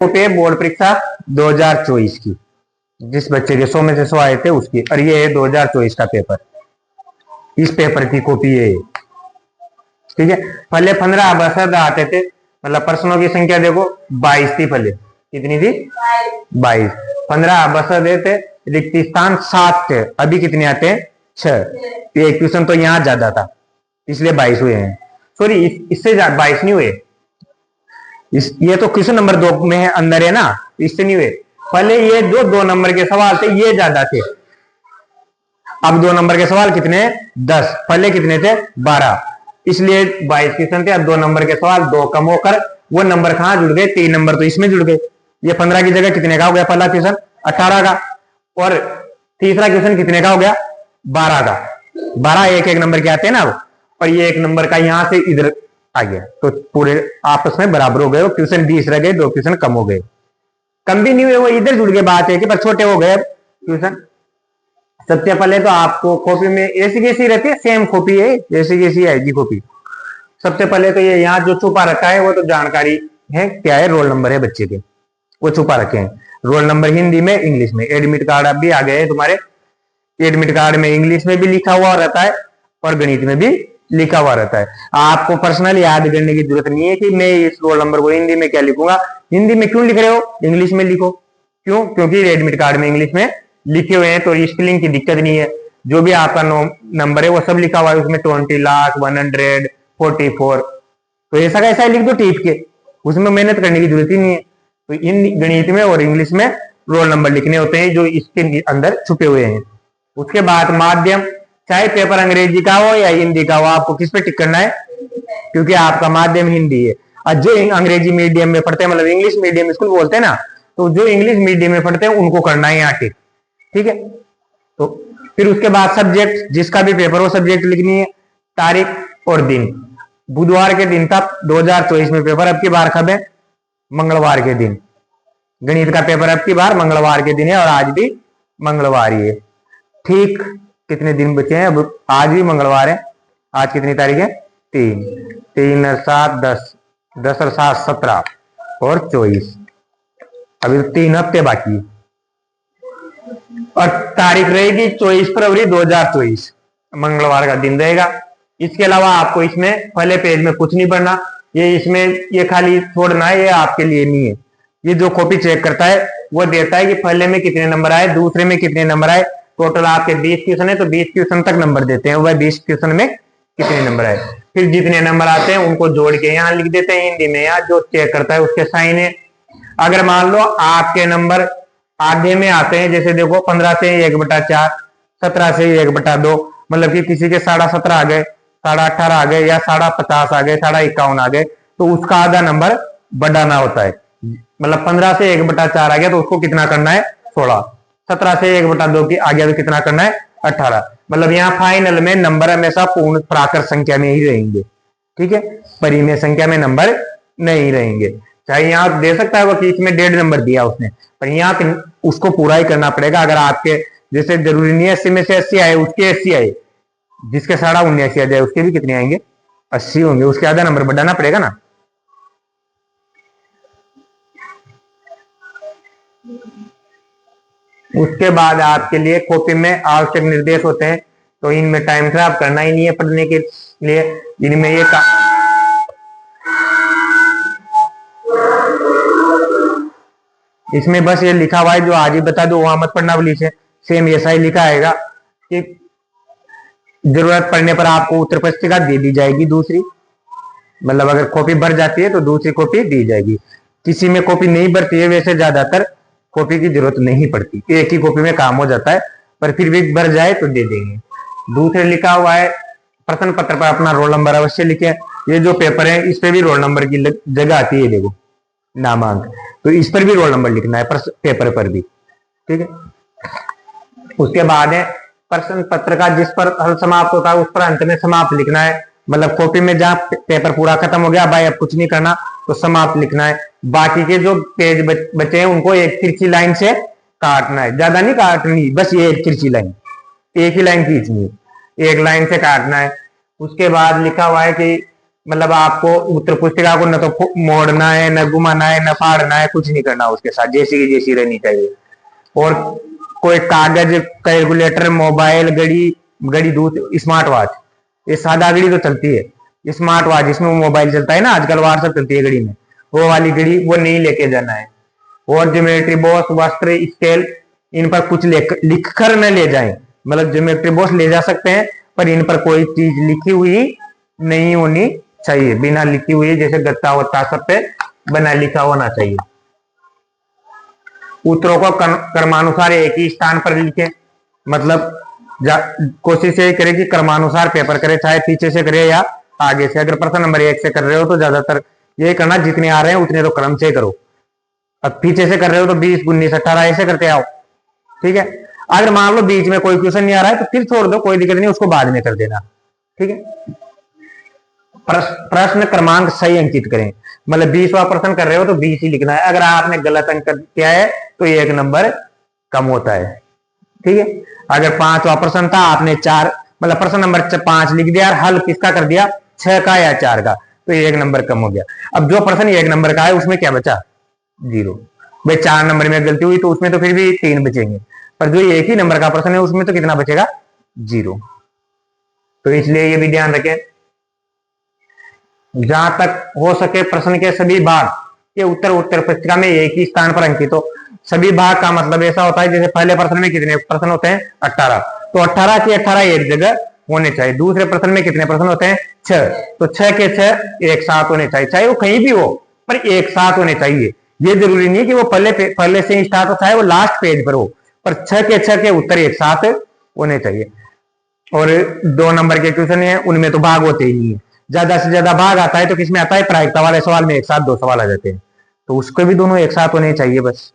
पे बोर्ड परीक्षा 2024 की, जिस बच्चे के 100 में से 100 आए थे उसकी, और ये है 2024 का पेपर, इस पेपर की कॉपी है, ठीक है। पहले 15 बसद आते थे, मतलब प्रश्नों की संख्या देखो 22 थी पहले, कितनी थी 22, 15 बसद थे, रिक्त स्थान 7 थे, अभी कितने आते हैं 6। एक क्वेश्चन तो यहाँ ज्यादा था इसलिए 22 हुए हैं, सॉरी इससे 22 नहीं हुए, ये तो क्वेश्चन नंबर 2 में है, अंदर है ना, इससे नहीं हुए। पहले ये जो 2 नंबर के सवाल थे ये ज्यादा थे, अब 2 नंबर के सवाल कितने 10, पहले कितने थे 12, इसलिए 22 क्वेश्चन थे। अब 2 नंबर के सवाल 2 कम होकर वो नंबर कहां जुड़ गए, 3 नंबर तो इसमें जुड़ गए। ये 15 की जगह कितने का हो गया पहला क्वेश्चन 18 का, और तीसरा क्वेश्चन कितने का हो गया 12 का। 12 एक एक नंबर के आते हैं ना, और ये 1 नंबर का यहां से इधर आ गया, तो पूरे आपस में बराबर हो गए, क्वेश्चन 20 रह गए, 2 क्वेश्चन कम हो गए, कम भी नहीं हुए, वो इधर जुड़ गए, बात है कि पर छोटे हो गए क्वेश्चन। सबसे पहले तो आपको कॉपी में ऐसी कैसी रहती है, सेम कॉपी है, जैसी कैसी आएगी कॉपी। सबसे पहले तो ये यहाँ जो छुपा रखा है वो तो जानकारी है, क्या है रोल नंबर है बच्चे के, वो छुपा रखे हैं, रोल नंबर हिंदी में इंग्लिश में। एडमिट कार्ड अब भी आ गए हैं तुम्हारे, एडमिट कार्ड में इंग्लिश में भी लिखा हुआ रहता है और गणित में भी लिखा हुआ रहता है। आपको पर्सनल याद करने की जरूरत नहीं है कि मैं इस रोल नंबर को हिंदी में क्या लिखूंगा, हिंदी में क्यों लिख रहे हो, इंग्लिश में लिखो। क्यों, क्योंकि एडमिट कार्ड में इंग्लिश में लिखे हुए हैं, तो स्पेलिंग की दिक्कत नहीं है। जो भी आपका नंबर है वो सब लिखा हुआ है उसमें, 20 लाख 144, तो ऐसा कैसा लिख दो टिप के, उसमें मेहनत करने की जरूरत ही नहीं है। तो इन गणित में और इंग्लिश में रोल नंबर लिखने होते हैं जो इसके अंदर छुपे हुए हैं। उसके बाद माध्यम, चाहे पेपर अंग्रेजी का हो या हिंदी का हो, आपको किस पे टिक करना है, क्योंकि आपका माध्यम हिंदी है। और जो अंग्रेजी मीडियम में पढ़ते हैं, मतलब इंग्लिश मीडियम स्कूल बोलते हैं ना, तो जो इंग्लिश मीडियम में पढ़ते हैं उनको करना है यहाँ टिक, ठीक है। तो फिर उसके बाद सब्जेक्ट, जिसका भी पेपर हो सब्जेक्ट लिखनी है, तारीख और दिन। बुधवार के दिन था 2024 में पेपर, अब की बार कब है, मंगलवार के दिन। गणित का पेपर अब की बार मंगलवार के दिन है, और आज भी मंगलवार ही है, ठीक। कितने दिन बचे हैं, अब आज भी मंगलवार है, आज कितनी तारीख है 3, 3 और 7 10, 10 और 7 17 और 24, अभी 3 हफ्ते बाकी है, और तारीख रहेगी 24 फरवरी 2024, मंगलवार का दिन रहेगा। इसके अलावा आपको इसमें पहले पेज में कुछ नहीं पढ़ना, ये इसमें ये खाली छोड़ना है, ये आपके लिए नहीं है। ये जो कॉपी चेक करता है वो देता है कि पहले में कितने नंबर आए, दूसरे में कितने नंबर आए, टोटल आपके 20 क्वेश्चन है तो 20 क्वेश्चन तक नंबर देते हैं, वह 20 क्वेश्चन में कितने नंबर आए। फिर जितने नंबर आते हैं उनको जोड़ के यहाँ लिख देते हैं हिंदी में, यहाँ जो चेक करता है उसके साइन है। अगर मान लो आपके नंबर आगे में आते हैं, जैसे देखो 15 से 1/4, 17 से 1/2, मतलब कि किसी के 17.5 आ गए, 18.5 आ गए, या 50 आ गए, 51 आ गए, तो उसका आधा नंबर बढ़ाना होता है। मतलब 15 से 1/4 आ गया तो उसको कितना करना है 16, 17 से 1/2 की आ गया तो कितना करना है 18। मतलब यहाँ फाइनल में नंबर हमेशा पूर्ण प्राकृत संख्या में ही रहेंगे, ठीक है, परिमेय संख्या में नंबर नहीं रहेंगे। चाहे यहाँ दे सकता है वो कि इसमें 1.5 नंबर दिया उसने, पर यहाँ उसको पूरा ही करना पड़ेगा। अगर आपके जैसे जरूरी नहीं है 80 में से 80 आए, उसके 80 आए, जिसके 79 आ जाए उसके भी कितने आएंगे 80 होंगे, उसके आधा नंबर बढ़ाना पड़ेगा ना। उसके बाद आपके लिए कॉपी में आवश्यक निर्देश होते हैं, तो इनमें टाइम खराब करना ही नहीं है पढ़ने के लिए। इनमें ये इसमें बस ये लिखा हुआ है, जो आज ही बता दो वहां मत पढ़ना प्लीज है, सेम ऐसा ही लिखा आएगा कि जरूरत पड़ने पर आपको उत्तर पुस्तिका दे दी जाएगी दूसरी, मतलब अगर कॉपी भर जाती है तो दूसरी कॉपी दी जाएगी। किसी में कॉपी नहीं भरती है, वैसे ज्यादातर कॉपी की जरूरत नहीं पड़ती, एक ही कॉपी में काम हो जाता है, पर फिर भी भर जाए तो दे देंगे। दूसरे लिखा हुआ है प्रश्न पत्र पर अपना रोल नंबर अवश्य लिखें। ये जो पेपर है इस पे भी रोल नंबर की जगह आती है, देखो नामांक, तो इस पर भी रोल नंबर लिखना है पेपर पर भी, ठीक है। उसके बाद है प्रश्न पत्र का जिस पर हल समाप्त होता है उस पर अंत में समाप्त लिखना है। मतलब कॉपी में जहां पेपर पूरा खत्म हो गया भाई अब कुछ नहीं करना तो समाप्त लिखना है। बाकी के जो पेज बचे हैं उनको एक तिरछी लाइन से काटना है, ज्यादा नहीं काटनी, बस ये एक तिरछी लाइन, एक ही लाइन खींचनी है, एक लाइन से काटना है। उसके बाद लिखा हुआ है कि मतलब आपको उत्तर पुस्तिका को न तो मोड़ना है, न घुमाना है, न फाड़ना है, कुछ नहीं करना उसके साथ, जैसी की जैसी रहनी चाहिए। और कोई कागज, कैलकुलेटर, मोबाइल, घड़ी, घड़ी दूध, स्मार्ट वॉच, ये सादा घड़ी तो चलती है, स्मार्ट वॉच जिसमें वो मोबाइल चलता है ना, आजकल व्हाट्सएप चलती है घड़ी में, वो वाली घड़ी वो नहीं लेके जाना है। और ज्योमेट्री बॉक्स, वस्त्र, स्केल, इन पर कुछ लिख कर न ले जाएं। मतलब ज्योमेट्री बॉक्स ले जा सकते हैं, पर इन पर कोई चीज लिखी हुई नहीं होनी चाहिए, बिना लिखी हुई, जैसे गत्ता वत्ता सब पे बना लिखा होना चाहिए। उत्तरों को क्रमानुसार एक ही स्थान पर लिखें। मतलब कोशिश यही करें कि क्रमानुसार पेपर करे, चाहे पीछे से करे या आगे से। अगर प्रश्न नंबर 1 से कर रहे हो तो ज्यादातर ये करना, जितने आ रहे हैं उतने तो क्रम से करो। अब पीछे से कर रहे हो तो 20, 19, 18 ऐसे करते आओ, ठीक है। अगर मान लो बीच में कोई क्वेश्चन नहीं आ रहा है तो फिर छोड़ दो, कोई दिक्कत नहीं, उसको बाद में कर देना, ठीक है। प्रश्न क्रमांक सही अंकित करें। मतलब 20वां प्रश्न कर रहे हो तो 20 ही लिखना है। अगर आपने गलत अंक किया है तो 1 नंबर कम होता है, ठीक है। अगर 5वां प्रश्न था, आपने 4, मतलब प्रश्न नंबर 5 लिख दिया, हल किसका कर दिया, 6 का या 4 का, तो 1 नंबर कम हो गया। अब जो प्रश्न 1 नंबर का है उसमें क्या बचा, 0। भाई 4 नंबर में गलती हुई तो उसमें तो फिर भी 3 बचेंगे, पर जो 1 ही नंबर का प्रश्न है उसमें तो कितना बचेगा, 0। तो इसलिए ये भी ध्यान रखें। जहां तक हो सके प्रश्न के सभी भाग के उत्तर पुस्तिका में एक ही स्थान पर अंकित हो। सभी भाग का मतलब ऐसा होता है, जैसे पहले प्रश्न में कितने प्रश्न होते हैं, 18, तो 18 के 18 एक जगह होने चाहिए। दूसरे प्रश्न में कितने प्रश्न होते हैं, 6, तो 6 के 6 एक साथ होने चाहिए, चाहे वो कहीं भी हो पर एक साथ होने चाहिए। ये जरूरी नहीं कि वो पहले से ही स्टार्ट हो, चाहे वो लास्ट पेज पर हो, पर 6 के 6 के उत्तर एक साथ होने चाहिए। और 2 नंबर के क्वेश्चन है उनमें तो भाग होते ही नहीं है, ज्यादा से ज्यादा भाग आता है तो किसमें आता है, प्रायिकता वाले सवाल में एक साथ 2 सवाल आ जाते हैं, तो उसको भी दोनों एक साथ होने चाहिए बस।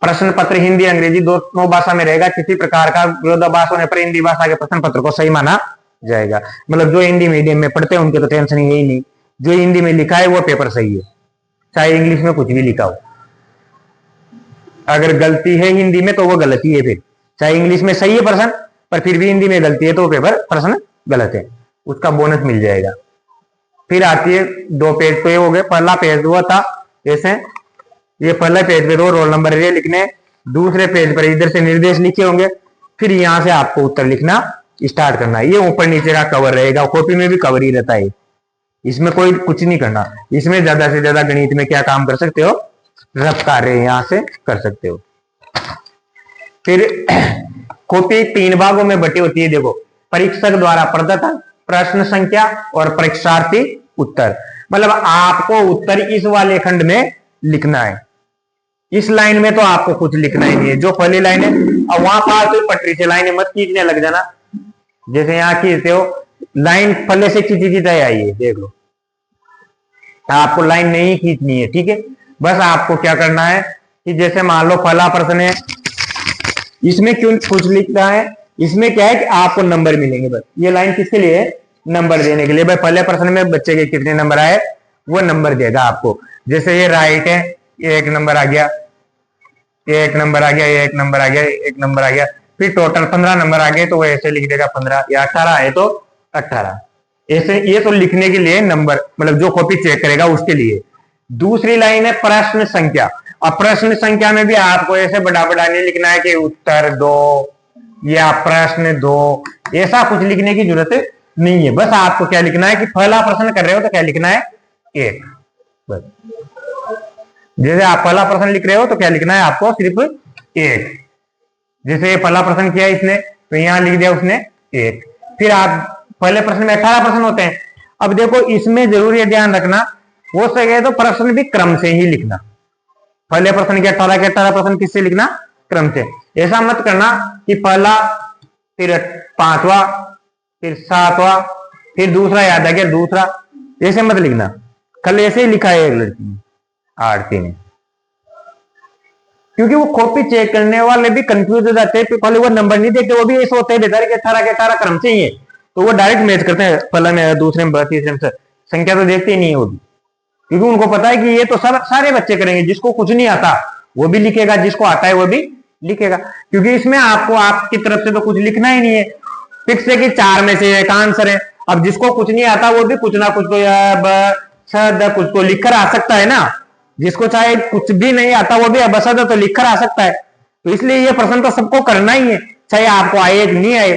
प्रश्न पत्र हिंदी अंग्रेजी दोनों भाषा में रहेगा। किसी प्रकार का विरोधाभास होने पर हिंदी भाषा के प्रश्न पत्र को सही माना जाएगा। मतलब जो हिंदी मीडियम में पढ़ते हैं उनके तो टेंशन ही नहीं, जो हिंदी में लिखा है वो पेपर सही है, चाहे इंग्लिश में कुछ भी लिखा हो। अगर गलती है हिंदी में तो वो गलती है, फिर चाहे इंग्लिश में सही है प्रश्न पर फिर भी हिंदी में गलती है तो पेपर प्रश्न गलत है, उसका बोनस मिल जाएगा। फिर आती है 2 पेज पे हो गए। पहला पेज हुआ था जैसे ये पहले पेज पे 2 रोल नंबर ये लिखने, दूसरे पेज पर इधर से निर्देश लिखे होंगे, फिर यहां से आपको उत्तर लिखना स्टार्ट करना है। ये ऊपर नीचे का कवर रहेगा, कॉपी में भी कवर ही रहता है, इसमें कोई कुछ नहीं करना। इसमें ज्यादा से ज्यादा गणित में क्या काम कर सकते हो, रफ कार्य यहां से कर सकते हो। फिर कॉपी 3 भागों में बटी होती है, देखो, परीक्षक द्वारा प्रदत्त प्रश्न संख्या और परीक्षार्थी उत्तर। मतलब आपको उत्तर इस वाले खंड में लिखना है, इस लाइन में तो आपको कुछ लिखना ही नहीं है, जो पहली लाइन है। अब वहां पास तो पटरी से लाइनें मत खींचने लग जाना, जैसे यहां खींचते हो लाइन पहले से खींची खींचाई आई है, देख लो, आपको लाइन नहीं खींचनी है, ठीक है। बस आपको क्या करना है कि जैसे मान लो पहला प्रश्न है, इसमें क्यों कुछ लिखना है, इसमें क्या है कि आपको नंबर मिलेंगे, बस ये लाइन किसके लिए है, नंबर देने के लिए। भाई पहले प्रश्न में बच्चे के कितने नंबर आए वो नंबर देगा आपको। जैसे ये राइट है, 1 नंबर आ गया, 1 नंबर आ गया, 1 नंबर आ गया, 1 नंबर आ गया, फिर टोटल 15 नंबर आ गए तो वो ऐसे लिख देगा 15, या 18 आए तो 18, ऐसे। ये तो लिखने के लिए नंबर, मतलब जो कॉपी चेक करेगा उसके लिए। दूसरी लाइन है प्रश्न संख्या। अब प्रश्न संख्या में भी आपको ऐसे बड़ा बड़ा नहीं लिखना है कि उत्तर 2 या प्रश्न 2, ऐसा कुछ लिखने की जरूरत नहीं है। बस आपको क्या लिखना है कि पहला प्रश्न कर रहे हो तो क्या लिखना है, 1, बस। जैसे आप पहला प्रश्न लिख रहे हो तो क्या लिखना है आपको, सिर्फ 1। जैसे पहला प्रश्न किया इसने तो यहां लिख दिया उसने 1। फिर आप पहले प्रश्न में 18 प्रश्न होते हैं। अब देखो इसमें जरूरी ध्यान रखना, हो सके तो प्रश्न भी क्रम से ही लिखना। पहले प्रश्न के 18 प्रश्न किससे लिखना, क्रम से। ऐसा मत करना कि पहला फिर 5वां फिर 7वां फिर दूसरा याद आ गया दूसरा, ऐसे मत लिखना। कल ऐसे ही लिखा है एक लड़की ने, आरती ने, क्योंकि वो कॉपी चेक करने वाले भी कंफ्यूज हो जाते हैं, पहले वो नंबर नहीं देखते, वो भी ऐसे होते हैं बेचारे के 18 के 18 क्रम से ही है, तो वो डायरेक्ट मैच करते हैं, पहले में दूसरे में तीसरे में, संख्या तो देखते ही नहीं है वो भी, क्योंकि उनको पता है कि ये तो सब सारे बच्चे करेंगे, जिसको कुछ नहीं आता वो भी लिखेगा, जिसको आता है वो भी लिखेगा, क्योंकि इसमें आपको आपकी तरफ से तो कुछ लिखना ही नहीं है। फिक्स है कि 4 में से एक आंसर है। अब जिसको कुछ नहीं आता वो भी कुछ ना कुछ तो कुछ तो लिख कर आ सकता है ना। जिसको चाहे कुछ भी नहीं आता वो भी अबसद तो लिख कर आ सकता है। तो इसलिए ये प्रश्न तो सबको करना ही है, चाहे आपको आए कि नहीं आए।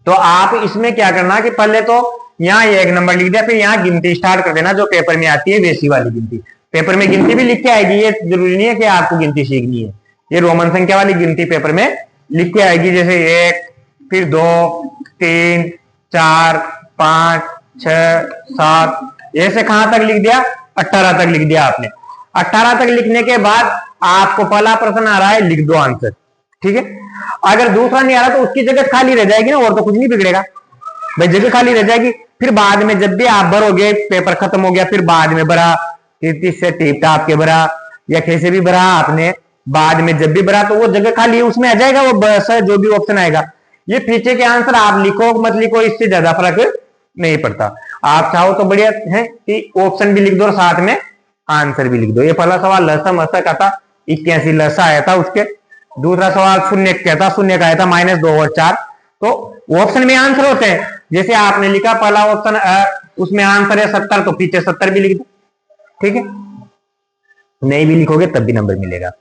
तो आप इसमें क्या करना कि पहले तो यहाँ एक नंबर लिख दिया, फिर यहाँ गिनती स्टार्ट कर देना जो पेपर में आती है वैसी वाली गिनती। पेपर में गिनती भी लिख के आएगी, ये जरूरी नहीं है कि आपको गिनती सीखनी है। ये रोमन संख्या वाली गिनती पेपर में लिख के आएगी, जैसे 1, फिर 2, 3, 4, 5, 6, 7, ऐसे कहां तक लिख दिया? 18 तक लिख दिया आपने। 18 तक लिखने के बाद आपको पहला प्रश्न आ रहा है, लिख दो आंसर। ठीक है, अगर दूसरा नहीं आ रहा तो उसकी जगह खाली रह जाएगी ना, और तो कुछ नहीं बिगड़ेगा भाई, जगह खाली रह जाएगी। फिर बाद में जब भी आप भरोगे, पेपर खत्म हो गया, फिर बाद में भरा, से टीप टाप के भरा या कैसे भी भरा आपने, बाद में जब भी भरा तो वो जगह खाली है, उसमें आ जाएगा वो जो भी ऑप्शन आएगा। ये पीछे के आंसर आप लिखो मत लिखो, इससे ज्यादा फर्क नहीं पड़ता। आप चाहो तो बढ़िया है कि ऑप्शन भी लिख दो और साथ में आंसर भी लिख दो। ये पहला सवाल लसा मसा का था, 81 लसा आया था उसके। दूसरा सवाल शून्य का था, शून्य का आया था -2 और 4। तो ऑप्शन में आंसर होते हैं, जैसे आपने लिखा पहला ऑप्शन उसमें आंसर है 70, तो पीछे 70 भी लिख दो। ठीक है, नहीं भी लिखोगे तब भी नंबर मिलेगा।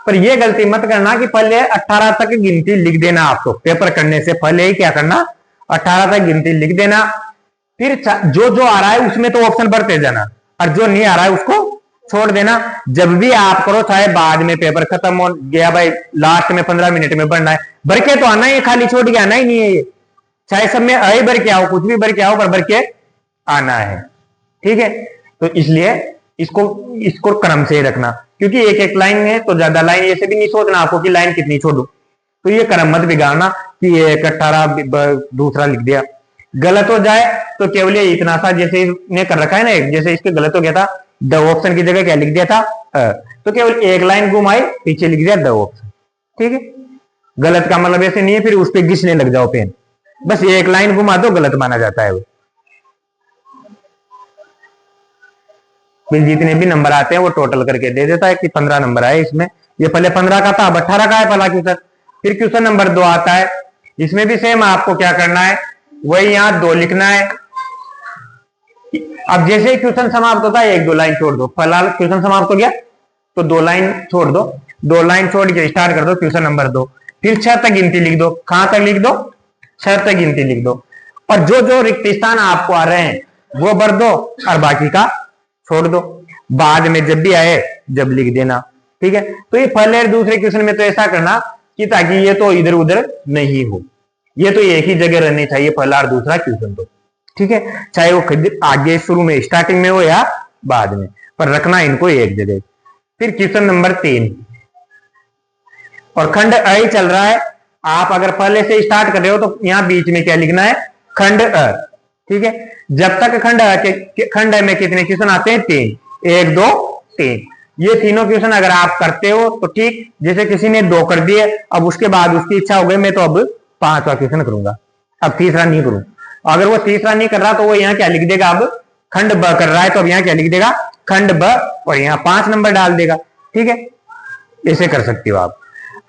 पर यह गलती मत करना कि पहले 18 तक गिनती लिख देना। आपको पेपर करने से पहले ही क्या करना, 18 तक गिनती लिख देना। फिर जो जो आ रहा है उसमें तो ऑप्शन भरते जाना, और जो नहीं आ रहा है उसको छोड़ देना। जब भी आप करो, चाहे बाद में पेपर खत्म हो गया भाई, लास्ट में 15 मिनट में भरना है, भर के तो आना ही, खाली छोड़ के आना ही नहीं है। ये चाहे सब में अ भर के आओ, कुछ भी भर के आओ, पर भर के आना है। ठीक है, तो इसलिए इसको क्रम से रखना, क्योंकि एक एक लाइन है तो ज्यादा लाइन ऐसे भी नहीं सोचना आपको कि लाइन कितनी छोड़ू। तो ये क्रम मत बिगाड़ना कि 1, 18 दूसरा लिख दिया। गलत हो जाए तो केवल ये इतना सा, जैसे इसने कर रखा है ना, जैसे इसके गलत हो गया था, द ऑप्शन की जगह क्या लिख दिया था, तो केवल एक लाइन घुमाई, पीछे लिख दिया द ऑप्शन। ठीक है, गलत का मतलब ऐसे नहीं है फिर उस पर घिसने लग जाओ पेन, बस एक लाइन घुमा दो, गलत माना जाता है वो। फिर जितने भी नंबर आते हैं वो टोटल करके दे देता है कि 15 नंबर आए इसमें। ये पहले 15 का था, अब 18 का है पहला क्वेश्चन। फिर क्वेश्चन नंबर 2 आता है, इसमें भी सेम आपको क्या करना है, वही यहां 2 लिखना है। अब जैसे ही क्वेश्चन समाप्त होता है 1-2 लाइन छोड़ दो। पहला क्वेश्चन समाप्त हो गया तो 2 लाइन छोड़ दो, 2 लाइन छोड़ के स्टार्ट कर दो क्वेश्चन नंबर 2। फिर 6 तक गिनती लिख दो। कहां तक लिख दो? 6 तक गिनती लिख दो। और जो जो रिक्त स्थान आपको आ रहे हैं वो भर दो और बाकी का छोड़ दो। बाद में जब भी आए जब लिख देना। ठीक है, तो ये पहले और दूसरे क्वेश्चन में तो ऐसा करना कि ताकि ये तो इधर उधर नहीं हो, ये तो एक ही जगह रहनी चाहिए पहला और दूसरा क्वेश्चन तो। ठीक है, चाहे वो आगे शुरू में स्टार्टिंग में हो या बाद में, पर रखना इनको एक जगह। फिर क्वेश्चन नंबर 3 और खंड अ चल रहा है। आप अगर पहले से स्टार्ट कर रहे हो तो यहां बीच में क्या लिखना है, खंड अ। ठीक है, जब तक खंड अ में कितने क्वेश्चन आते हैं? 3, 1, 2, 3। ये तीनों क्वेश्चन अगर आप करते हो तो ठीक, जैसे किसी ने 2 कर दिए, अब उसके बाद उसकी इच्छा हो गई मैं तो अब 5वां क्वेश्चन करूंगा, अब तीसरा नहीं करूं। अगर वो तीसरा नहीं कर रहा तो वो यहाँ क्या लिख देगा, अब खंड ब कर रहा है तो अब यहाँ क्या लिख देगा, खंड ब, और यहाँ 5 नंबर डाल देगा। ठीक है, ऐसे कर सकते हो आप।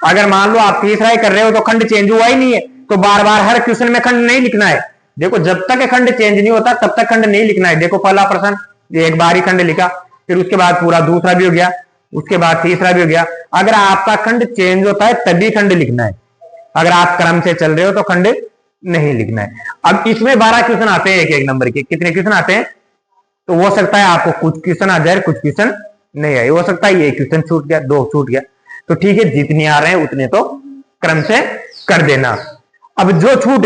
अगर मान लो आप तीसरा ही कर रहे हो तो खंड चेंज हुआ ही नहीं है, तो बार बार हर क्वेश्चन में खंड नहीं लिखना है। देखो जब तक खंड चेंज नहीं होता तब तक खंड नहीं लिखना है। देखो पहला प्रश्न एक बार ही खंड लिखा, फिर उसके बाद पूरा दूसरा भी हो गया, उसके बाद तीसरा भी हो गया। अगर आपका खंड चेंज होता है तभी खंड लिखना है, अगर आप क्रम से चल रहे हो तो खंड नहीं लिखना है। अब इसमें 12 क्वेश्चन आते हैं एक एक नंबर के। कितने क्वेश्चन आते हैं? तो हो सकता है आपको कुछ क्वेश्चन आ जाए, कुछ क्वेश्चन नहीं आए, हो सकता है ये क्वेश्चन छूट गया, 2 छूट गया, तो ठीक है, जितने आ रहे हैं उतने तो क्रम से कर देना। अब जो छूट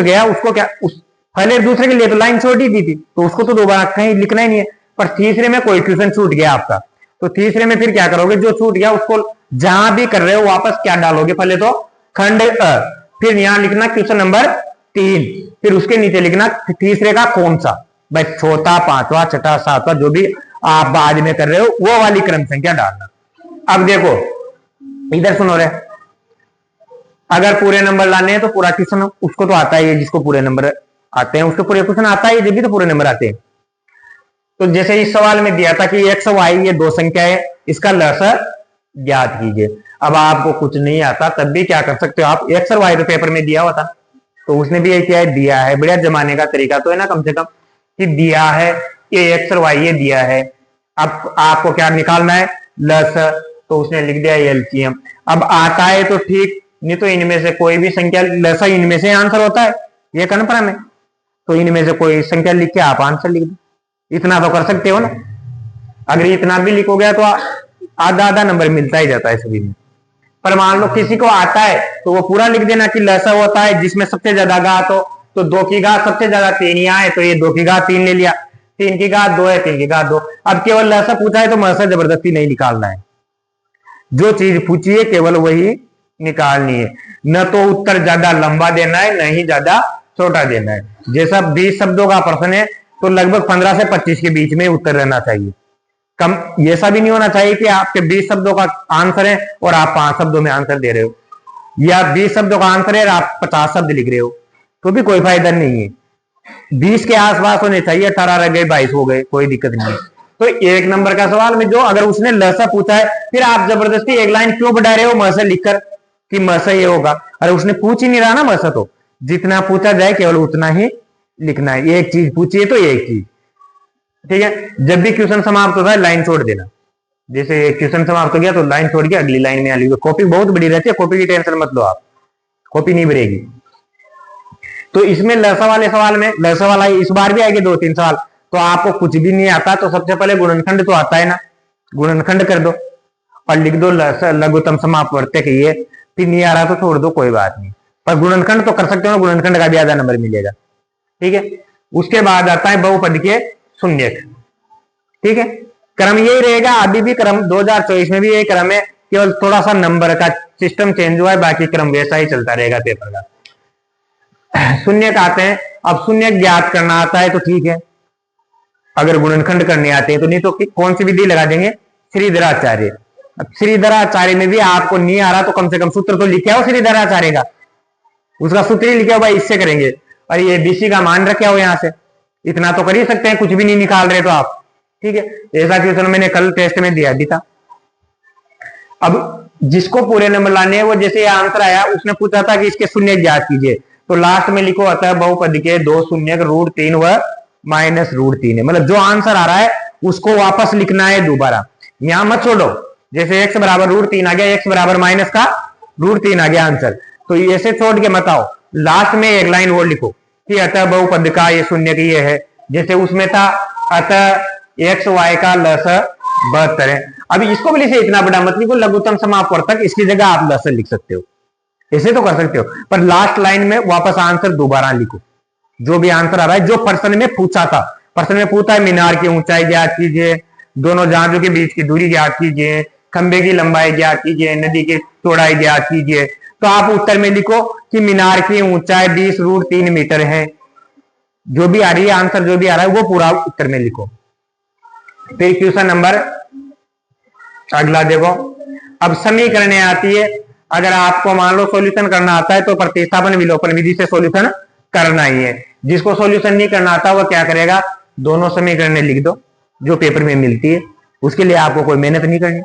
गया उसको क्या, उस पहले दूसरे के लिए तो लाइन छोटी दी थी तो उसको तो दोबारा कहीं लिखना ही नहीं है। पर तीसरे में कोई क्वेश्चन छूट गया आपका, तो तीसरे में फिर क्या करोगे, जो छूट गया उसको जहां भी कर रहे हो वापस क्या डालोगे, पहले तो खंड अ, फिर यहां लिखना क्वेश्चन नंबर 3, फिर उसके नीचे लिखना तीसरे का कौन सा, भाई चौथा, 5वां, 6ठा, 7वां, जो भी आप बाद में कर रहे हो वो वाली क्रम संख्या डालना। अब देखो इधर सुनो रे, अगर पूरे नंबर लाने हैं तो पूरा क्वेश्चन उसको तो आता ही है, जिसको पूरे नंबर आते हैं उसको पूरे क्वेश्चन आता है, जब भी तो पूरे नंबर आते हैं। तो जैसे इस सवाल में दिया था कि x और y ये 2 संख्या है, इसका लसर ज्ञात कीजिए। अब आपको कुछ नहीं आता तब भी क्या कर सकते हो आप, x और y तो पेपर में दिया हुआ था, तो उसने भी ये क्या है, दिया है। बढ़िया जमाने का तरीका तो है ना कम से कम, कि दिया है ये एक्स और वाई ये दिया है, अब आपको क्या निकालना है, लस, तो उसने लिख दिया एलसीएम। अब आता है तो ठीक, नहीं तो इनमें से कोई भी संख्या, लसा इनमें से आंसर होता है, ये कन्फर्म है, तो इनमें से कोई संख्या लिख के आप आंसर लिख दो, इतना तो कर सकते हो ना। अगर इतना भी लिखो गया तो आधा आधा नंबर मिलता ही जाता है सभी में। पर मान लो किसी को आता है तो वो पूरा लिख देना कि लसा होता है जिसमें सबसे ज्यादा घात हो, तो 2 की घात सबसे ज्यादा 3 यहाँ है, तो ये 2 की घात 3 ले लिया, 3 की घात 2 है, 3 की घात 2। अब केवल लसा पूछा है तो मसा जबरदस्ती नहीं निकालना है, जो चीज पूछी है केवल वही निकालनी है, न तो उत्तर ज्यादा लंबा देना है न ही ज्यादा छोटा देना है। जैसा 20 शब्दों का प्रश्न है तो लगभग 15 से 25 के बीच में उत्तर रहना चाहिए, कम ऐसा भी नहीं होना चाहिए कि आपके 20 शब्दों का आंसर है और आप 5 शब्दों में आंसर दे रहे हो, या 20 शब्दों का आंसर है और आप 50 शब्द लिख रहे हो, तो भी कोई फायदा नहीं है। 20 के आसपास होने चाहिए, 18 रह गए 22 हो गए, कोई दिक्कत नहीं है। तो 1 नंबर का सवाल में जो अगर उसने लसा पूछा है, फिर आप जबरदस्ती 1 लाइन क्यों बढ़ा रहे हो मसा लिखकर कि मसा ये होगा, अरे उसने पूछ ही नहीं रहा ना मसा, तो जितना पूछा जाए केवल उतना ही लिखना है। एक चीज पूछिए तो एक चीज, ठीक है। जब भी क्वेश्चन समाप्त होता है लाइन छोड़ देना, जैसे क्वेश्चन समाप्त हो गया तो लाइन छोड़ के अगली लाइन में आ ली। कॉपी बहुत बड़ी रहती है, कॉपी की टेंशन मत लो आप, कॉपी नहीं भरेगी। तो इसमें लसा वाले सवाल में, लसा वाला इस बार भी आएंगे 2-3 सवाल, तो आपको कुछ भी नहीं आता तो सबसे पहले गुणनखंड तो आता है ना, गुणनखंड कर दो और लिख दो लघुत्तम समापवर्तक ये, फिर नहीं आ रहा तो छोड़ दो, कोई बात नहीं, पर गुणनखंड तो कर सकते हो, गुणनखंड का भी आधा नंबर मिलेगा, ठीक है। उसके बाद आता है बहुपद के शून्यक, ठीक है। क्रम यही रहेगा, अभी भी क्रम 2024 में भी यही क्रम है, केवल थोड़ा सा नंबर का सिस्टम चेंज हुआ है, बाकी क्रम वैसा ही चलता रहेगा पेपर का। शून्यक आते हैं, अब शून्यक ज्ञात करना आता है तो ठीक है, अगर गुणनखंड करने आते हैं तो, नहीं तो कौन सी विधि लगा देंगे, श्रीधराचार्य। अब श्रीधराचार्य में भी आपको नहीं आ रहा तो कम से कम सूत्र तो लिखे आओ श्रीधराचार्य का, उसका सूत्र ही लिखे हो भाई, इससे करेंगे, और ये बीसी का मान रखे हो यहां से, इतना तो कर ही सकते हैं, कुछ भी नहीं निकाल रहे तो आप, ठीक है। ऐसा क्वेश्चन मैंने कल टेस्ट में दिया भी था। अब जिसको पूरे नंबर लाने हैं वो, जैसे ये आंसर आया उसने पूछा था कि इसके शून्य ज्ञात कीजिए, तो लास्ट में लिखो आता है बहुपद के 2 शून्य √3 व -√3 है, मतलब जो आंसर आ रहा है उसको वापस लिखना है दोबारा, यहां मत छोड़ो। जैसे x बराबर √3 आ गया, x बराबर माइनस का √3 आ गया आंसर, तो ऐसे छोड़ के मत आओ, लास्ट में एक लाइन और लिखो कि अतः बहुपद का ये शून्य की ये है, जैसे उसमें था अतः x y का लस 72 है। अभी इसको भी लिखे, इतना बड़ा मत लिखो, लघुत्तम समापवर्तक, इसकी जगह आप लस लिख सकते हो, ऐसे तो कर सकते हो, पर लास्ट लाइन में वापस आंसर दोबारा लिखो, जो भी आंसर आ रहा है, जो प्रश्न में पूछा था। प्रश्न में पूछा है मीनार की ऊंचाई ज्ञात कीजिए, दोनों जहाजों के बीच की दूरी ज्ञात कीजिए, खंबे की लंबाई ज्ञात कीजिए, नदी की चौड़ाई ज्ञात कीजिए, तो आप उत्तर में लिखो कि मीनार की ऊंचाई 20√3 मीटर है, जो भी आ रही है आंसर, जो भी आ रहा है वो पूरा उत्तर में लिखो। फिर क्वेश्चन नंबर अगला देखो, अब समीकरण आती है, अगर आपको मान लो सॉल्यूशन करना आता है तो प्रतिस्थापन विलोपन विधि से सॉल्यूशन करना ही है। जिसको सॉल्यूशन नहीं करना आता वो क्या करेगा, दोनों समीकरण लिख दो जो पेपर में मिलती है, उसके लिए आपको कोई मेहनत नहीं करनी,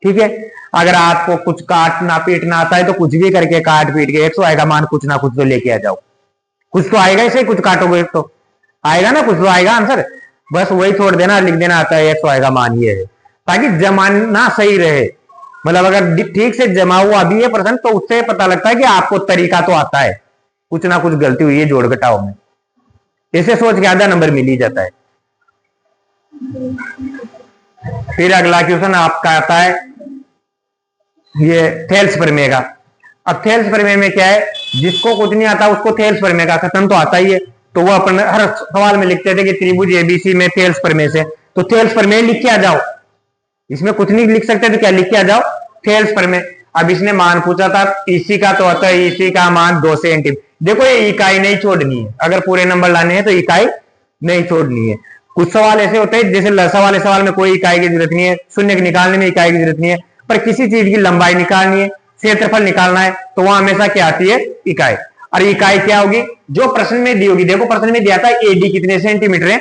ठीक है। अगर आपको कुछ काटना पीटना आता है तो कुछ भी करके काट पीट के x y का मान कुछ ना कुछ तो लेके आ जाओ, कुछ तो आएगा, इसे कुछ काटोगे तो आएगा ना, कुछ तो आएगा आंसर, बस वही छोड़ देना, लिख देना आता है x y का मान ये है, ताकि जमाना सही रहे। मतलब अगर ठीक से जमा हुआ अभी ये प्रश्न तो उससे पता लगता है कि आपको तरीका तो आता है, कुछ ना कुछ गलती हुई है जोड़ घटाव में, ऐसे सोच के आधा नंबर मिल ही जाता है। फिर अगला क्वेश्चन आपका आता है ये थेल्स प्रमेय का। अब थेल्स प्रमेय में क्या है, जिसको कुछ नहीं आता उसको थेल्स प्रमेय का कथन तो आता ही है, तो वो अपन हर सवाल में लिखते थे कि त्रिभुज एबीसी में थेल्स प्रमेय से, तो थेल्स प्रमेय लिख के आ जाओ, इसमें कुछ नहीं लिख सकते तो क्या लिख के आ जाओ, थेल्स प्रमेय। अब इसने मान पूछा था इसी का, तो अतः इसी का मान 2 सेंटीमीटर। देखो ये इकाई नहीं छोड़नी है, अगर पूरे नंबर लाने हैं तो इकाई नहीं छोड़नी है। कुछ सवाल ऐसे होते हैं जैसे लसा वाले सवाल में कोई इकाई की जरूरत नहीं है, शून्य निकालने में इकाई की जरूरत नहीं है, पर किसी चीज की लंबाई निकालनी है, क्षेत्रफल निकालना है, तो वहां हमेशा क्या आती है, इकाई। और इकाई क्या होगी, जो प्रश्न में दी होगी। देखो प्रश्न में दिया था एडी कितने सेंटीमीटर है,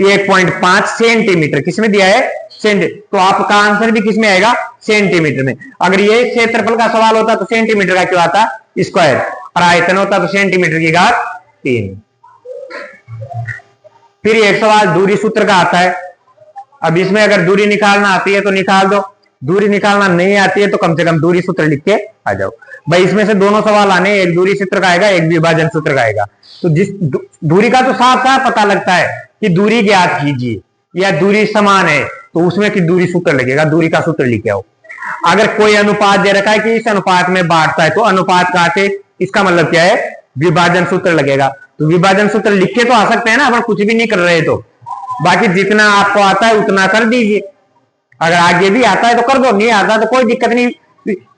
1.5 सेंटीमीटर, किसमें दिया है, तो आपका आंसर भी किसमें आएगा, सेंटीमीटर में। अगर ये क्षेत्रफल का सवाल होता तो सेंटीमीटर का क्यों आता, स्क्वायर। और आयतन होता तो सेंटीमीटर की घात 3। फिर एक सवाल दूरी सूत्र का आता है। अब इसमें अगर दूरी निकालना आती है तो निकाल दो, दूरी निकालना नहीं आती है तो कम से कम दूरी सूत्र लिख के आ जाओ। भाई इसमें से दोनों सवाल आने, एक दूरी सूत्र का आएगा, एक विभाजन सूत्र का आएगा। तो जिस दूरी का तो साफ साफ पता लगता है कि दूरी ज्ञात कीजिए या दूरी समान है, तो उसमें की दूरी सूत्र लगेगा, दूरी का सूत्र लिखे आओ। अगर कोई अनुपात दे रखा है कि इस अनुपात में बांटता है तो अनुपात का आते, इसका मतलब क्या है, विभाजन सूत्र लगेगा। तो विभाजन सूत्र लिख के तो आ सकते हैं ना, अपन कुछ भी नहीं कर रहे तो। बाकी जितना आपको आता है उतना कर दीजिए, अगर आगे भी आता है तो कर दो, नहीं आता तो कोई दिक्कत नहीं।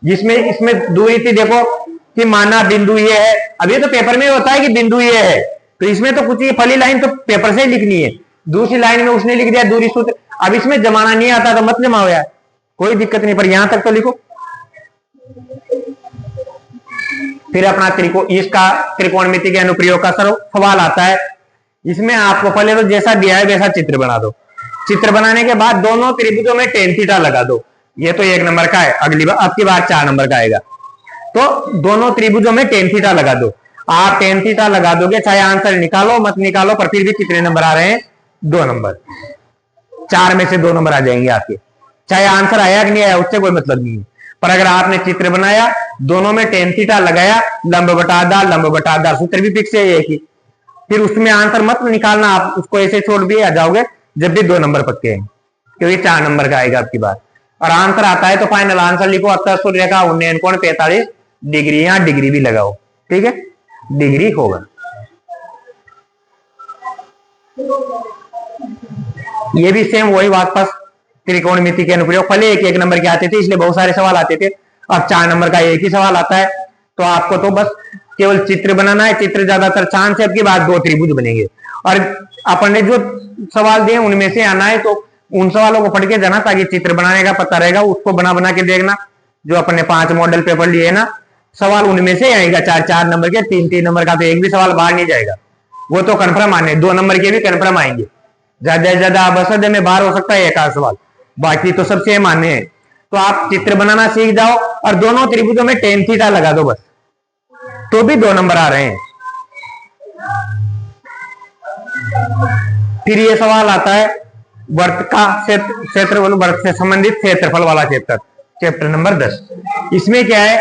जिसमें इसमें दूरी थी देखो कि माना बिंदु ये है, अब ये तो पेपर में होता है कि बिंदु ये है, तो इसमें तो कुछ, ये पहली लाइन तो पेपर से ही लिखनी है, दूसरी लाइन में उसने लिख दिया दूरी सूत्र। अब इसमें जमाना नहीं आता तो मत जमाओ यार, कोई दिक्कत नहीं, पर यहां तक तो लिखो। फिर अपना इसका त्रिकोणमिति के अनुप्रयोग का सवाल आता है। इसमें आपको पहले तो जैसा दिया है वैसा चित्र बना दो। चित्र बनाने के बाद दोनों त्रिभुजों में टेन थीटा लगा दो। ये तो 1 नंबर का है, अगली बार आपकी बार 4 नंबर का आएगा। तो दोनों त्रिभुजों में टेन थीटा लगा दो। आप टेन थीटा लगा दोगे, चाहे आंसर निकालो मत निकालो, पर फिर भी कितने नंबर आ रहे हैं, 2 नंबर। 4 में से 2 नंबर आ जाएंगे आपके, चाहे आंसर आया कि नहीं आया उससे कोई मतलब नहीं है। पर अगर आपने चित्र बनाया, दोनों में टेन थीटा लगाया, लंब बटा आधा, सूत्र भी फिक्स है एक ही, फिर उसमें आंसर मत निकालना, आप उसको ऐसे छोड़ भी आ जाओगे जब भी 2 नंबर पक्के हैं, क्योंकि 4 नंबर का आएगा आपकी बात। और आंसर आता है तो फाइनल आंसर लिखो, 70 सूर्य का उन्नयन कोण 45 डिग्री, यहां डिग्री भी लगाओ, ठीक है, डिग्री होगा। ये भी सेम वही वापस त्रिकोणमिति के अनुप्रयोग, पहले 1-1 नंबर के आते थे इसलिए बहुत सारे सवाल आते थे, अब 4 नंबर का एक ही सवाल आता है। तो आपको तो बस केवल चित्र बनाना है, चित्र ज्यादातर चांस है आपकी बात 2 त्रिभुज बनेंगे। और अपन ने जो सवाल दिए उनमें से आना है, तो उन सवालों को पढ़ के जाना ताकि चित्र बनाने का पता रहेगा, उसको बना बना के देखना। जो अपन ने 5 मॉडल पेपर लिए ना, सवाल उनमें से आएगा, 4-4 नंबर के, 3-3 नंबर का, तो एक भी सवाल बाहर नहीं जाएगा, वो तो कन्फर्म आने। 2 नंबर के भी कन्फर्म आएंगे, ज्यादा से ज्यादा बसदे में बाहर हो सकता है एक आध सवाल, बाकी तो सब सेम आने हैं। तो आप चित्र बनाना सीख जाओ और दोनों त्रिभुजों में टेन थीटा लगा दो बस, तो भी 2 नंबर आ रहे हैं। फिर ये सवाल आता है वर्त का क्षेत्रफल, वर्त से संबंधित क्षेत्रफल वाला चैप्टर नंबर 10। इसमें क्या है,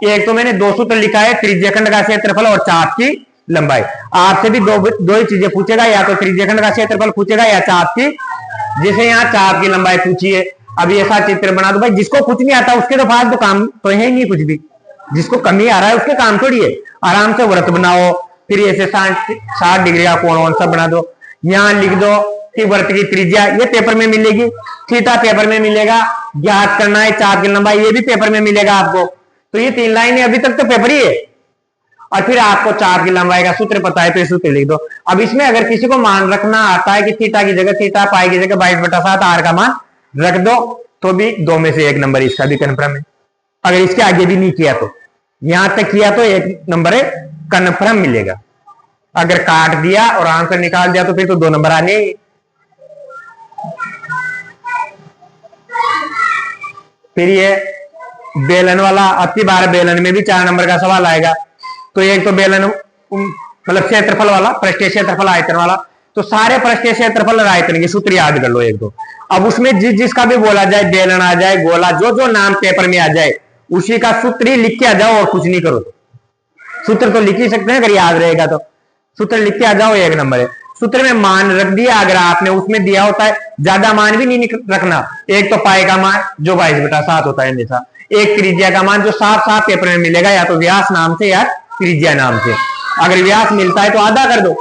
एक तो मैंने 2 सूत्र लिखा है, त्रिज्याखंड का क्षेत्रफल और चाप की लंबाई। आपसे भी दो ही चीजें पूछेगा, या तो त्रिज्याखंड का क्षेत्रफल पूछेगा या चाप की, जैसे यहाँ चाप की लंबाई पूछी है। अब ऐसा चित्र बना दो, भाई जिसको कुछ नहीं आता उसके तो फालतू काम तो है नहीं कुछ भी, जिसको कमी आ रहा है उसके काम थोड़ी है। आराम से व्रत बनाओ, फिर ऐसे 60 डिग्री का कोण सब बना दो। यहाँ लिख दो कि व्रत की त्रिज्या ये पेपर में मिलेगी, थीटा पेपर में मिलेगा, ज्ञात करना है चाप की लंबाई ये भी पेपर में मिलेगा आपको। तो ये 3 लाइनें अभी तक तो पेपर ही है। और फिर आपको चाप की लंबाई का सूत्र पता है तो सूत्र लिख दो। अब इसमें अगर किसी को मान रखना आता है कि थीटा की जगह थीटा, पाई की जगह 22/7 आर का मान रख दो, तो भी 2 में से 1 नंबर इसका भी कन्फर्म है। अगर इसके आगे भी नहीं किया तो, यहां तक किया तो 1 नंबर है कन्फर्म मिलेगा। अगर काट दिया और आंसर निकाल दिया तो फिर तो 2 नंबर आने ही। फिर ये बेलन वाला, अब की बार बेलन में भी 4 नंबर का सवाल आएगा। तो एक तो बेलन मतलब क्षेत्रफल वाला, पृष्ठीय क्षेत्रफल, आयतन वाला, तो सारे पृष्ठीय क्षेत्रफल और आयतन के सूत्र याद कर लो 1-2। अब उसमें जिसका भी बोला जाए, बेलन आ जाए, गोला, जो नाम पेपर में आ जाए उसी का सूत्र ही लिख के आ जाओ और कुछ नहीं करो। तो सूत्र तो लिख ही सकते हैं अगर याद रहेगा तो, सूत्र लिख के आ जाओ 1 नंबर है। सूत्र में मान रख दिया, अगर आपने उसमें दिया होता है, ज्यादा मान भी नहीं रखना। एक तो पाई का मान जो 22/7 होता है हमेशा, एक त्रिज्या का मान जो साफ साफ पेपर में मिलेगा, या तो व्यास नाम से या त्रिज्या नाम से। अगर व्यास मिलता है तो आधा कर दो,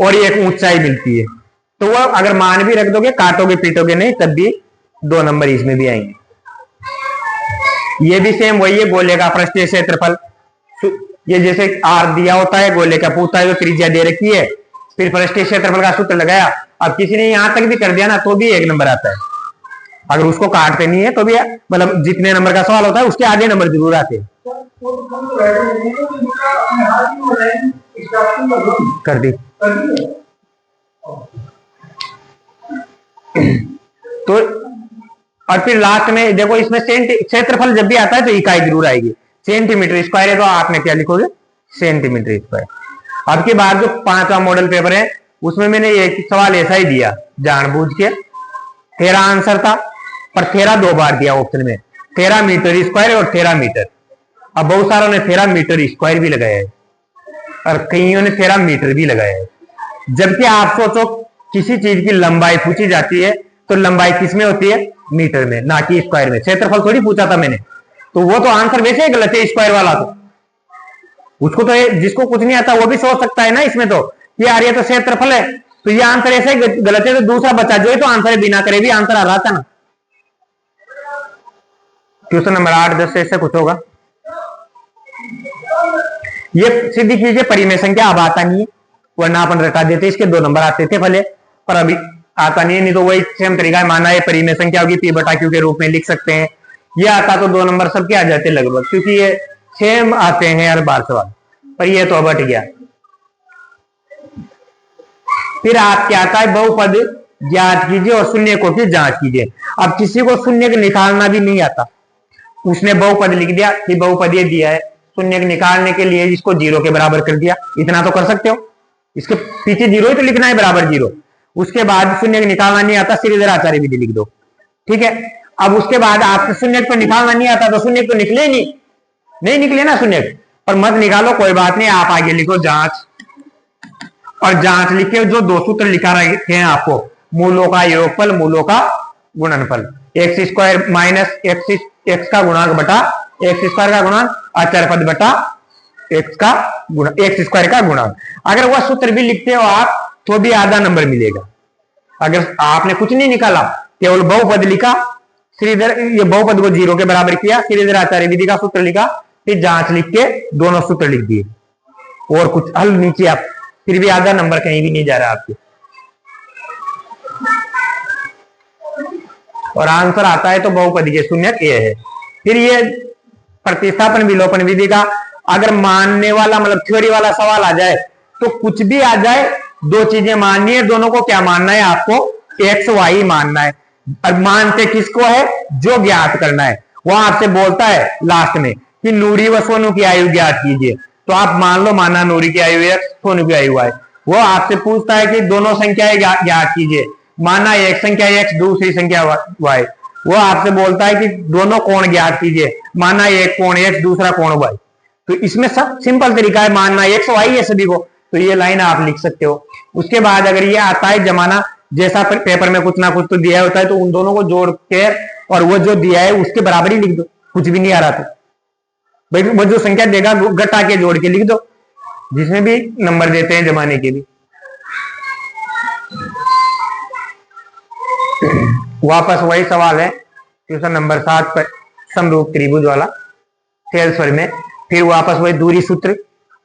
और एक ऊंचाई मिलती है तो वो अगर मान भी रख दोगे, काटोगे पीटोगे नहीं, तब भी 2 नंबर इसमें भी आएंगे। ये भी सेम वही है, गोले का पृष्ठीय क्षेत्रफल, ये जैसे आर दिया होता है, गोले का पूछता है, जो त्रिज्या दे रखी है, फिर पृष्ठीय क्षेत्रफल का सूत्र लगाया। अब किसी ने यहां तक भी कर दिया ना तो भी 1 नंबर आता है। अगर उसको काटते नहीं है तो भी, मतलब जितने नंबर का सवाल होता है उसके आगे नंबर जरूर आते हैं। कर दी तो, और फिर लास्ट में देखो, इसमें क्षेत्रफल जब भी आता है तो इकाई जरूर आएगी। सेंटीमीटर स्क्वायर है तो आपने क्या लिखोगे, सेंटीमीटर स्क्वायर। अब के बाद जो 5वां मॉडल पेपर है उसमें मैंने एक सवाल ऐसा ही दिया जानबूझ के, 13 आंसर था पर 13 2 बार दिया ऑप्शन में, 13 मीटर स्क्वायर और 13 मीटर। अब बहुत सारों ने 13 मीटर स्क्वायर भी लगाया है और कईयों ने 13 मीटर भी लगाया है। जबकि आप सोचो किसी चीज की लंबाई पूछी जाती है तो लंबाई किस में होती है, मीटर में, ना कि स्क्वायर में। क्षेत्रफल थोड़ी पूछा था मैंने, तो वो तो आंसर वैसे ही गलत है स्क्वायर वाला। तो उसको तो जिसको कुछ नहीं आता वो भी सोच सकता है ना इसमें तो, यार ये तो क्षेत्रफल है तो ये आंसर ऐसे ही गलत है, तो दूसरा बचा जो है तो आंसर है, बिना करे भी आंसर आ रहा था ना। क्वेश्चन नंबर 8, 10 ऐसे कुछ होगा। ये सिद्ध कीजिए परिमेय संख्या, अब आता नहीं है वरना अपन रटा देते, इसके 2 नंबर आते थे पहले, पर अभी आता नहीं है। नहीं तो वही सेम तरीका है, माना है परिमेय संख्या होगी पी बटा क्यू के रूप में लिख सकते हैं। ये आता तो 2 नंबर सबके आ जाते लगभग, क्योंकि ये सेम आते हैं हर बार सवाल, पर ये तो हट गया। फिर आप क्या आता है, बहुपद ज्ञात कीजिए और शून्य को की जांच कीजिए। अब किसी को शून्य को निकालना भी नहीं आता, उसने बहुपद लिख दिया कि बहुपद ये दिया है, शून्य निकालने के लिए इसको 0 के बराबर कर दिया, इतना तो कर सकते हो। इसके पीछे 0 ही तो लिखना है, बराबर 0। उसके बाद शून्य निकालना नहीं आता, श्रीधर आचार्य विधि लिख दो, ठीक है। अब उसके बाद आपको शून्य को निकालना नहीं आता तो शून्य तो निकले नहीं निकले ना शून्य, पर मत निकालो कोई बात नहीं, आप आगे लिखो जांच, और जांच लिख के जो 2 सूत्र लिखा रखे हैं आपको, मूलों का योगफल, मूलों का गुणनफल, एक्स स्क्वायर माइनस एक्स का गुणांक बटा एक्स स्क्वायर का गुणांक, अचर पद बटा एक्स स्क्वायर का गुणांक। अगर वह सूत्र भी लिखते हो आप तो भी आधा नंबर मिलेगा। अगर आपने कुछ नहीं निकाला, केवल बहुपद लिखा, श्रीधर ये बहुपद को 0 के बराबर किया, श्रीधर आचार्य विधि का सूत्र लिखा, फिर जांच लिख के दोनों सूत्र लिख दिए और कुछ हल नीचे आप, फिर भी आधा नंबर कहीं भी नहीं जा रहा आपके। और आंसर आता है तो बहुपद के शून्य ये है। फिर ये प्रतिस्थापन विलोपन विधि का, अगर मानने वाला मतलब थ्योरी वाला सवाल आ जाए तो कुछ भी आ जाए, 2 चीजें माननी है, दोनों को क्या मानना है आपको, एक्स वाई मानना है। और मानते किसको है, जो ज्ञात करना है। वो आपसे बोलता है लास्ट में कि नूरी व सोनू की आयु ज्ञात कीजिए, तो आप मान लो माना नूरी की आयु एक्स, सोनू की आयु वाई। वो आपसे पूछता है कि दोनों संख्याएं ज्ञात कीजिए, माना एक संख्या एक्स दूसरी संख्या वाई। वो आपसे बोलता है कि दोनों कोण ज्ञात कीजिए, माना एक कोण एक्स दूसरा कोण वाई। तो इसमें सब सिंपल तरीका है, मानना एक्स वाई है सभी को, तो ये लाइन आप लिख सकते हो। उसके बाद अगर ये आता है जमाना, जैसा पेपर में कुछ ना कुछ तो दिया होता है, तो उन दोनों को जोड़ के और वो जो दिया है उसके बराबर ही लिख दो, कुछ भी नहीं आ रहा तो भाई वो जो संख्या देगा घटा के जोड़ के लिख दो, जिसमें भी नंबर देते हैं जमाने के भी। वापस वही सवाल है क्वेश्चन नंबर 7 पर, समरूप त्रिभुज वाला सेल्सवर में। फिर वापस वही दूरी सूत्र,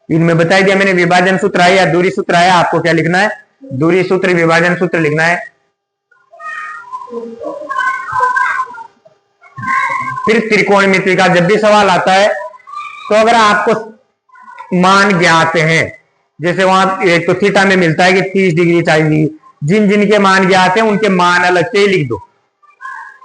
इनमें बता दिया मैंने, विभाजन सूत्र आया या दूरी सूत्र आया, आपको क्या लिखना है, दूरी सूत्र विभाजन सूत्र लिखना है। फिर त्रिकोणमिति का जब भी सवाल आता है तो अगर आपको मान ज्ञात हैं, जैसे वहां एक तो थीटा में मिलता है कि 30 डिग्री 40 डिग्री, जिन जिन के मान ज्ञात हैं उनके मान अलग से ही लिख दो।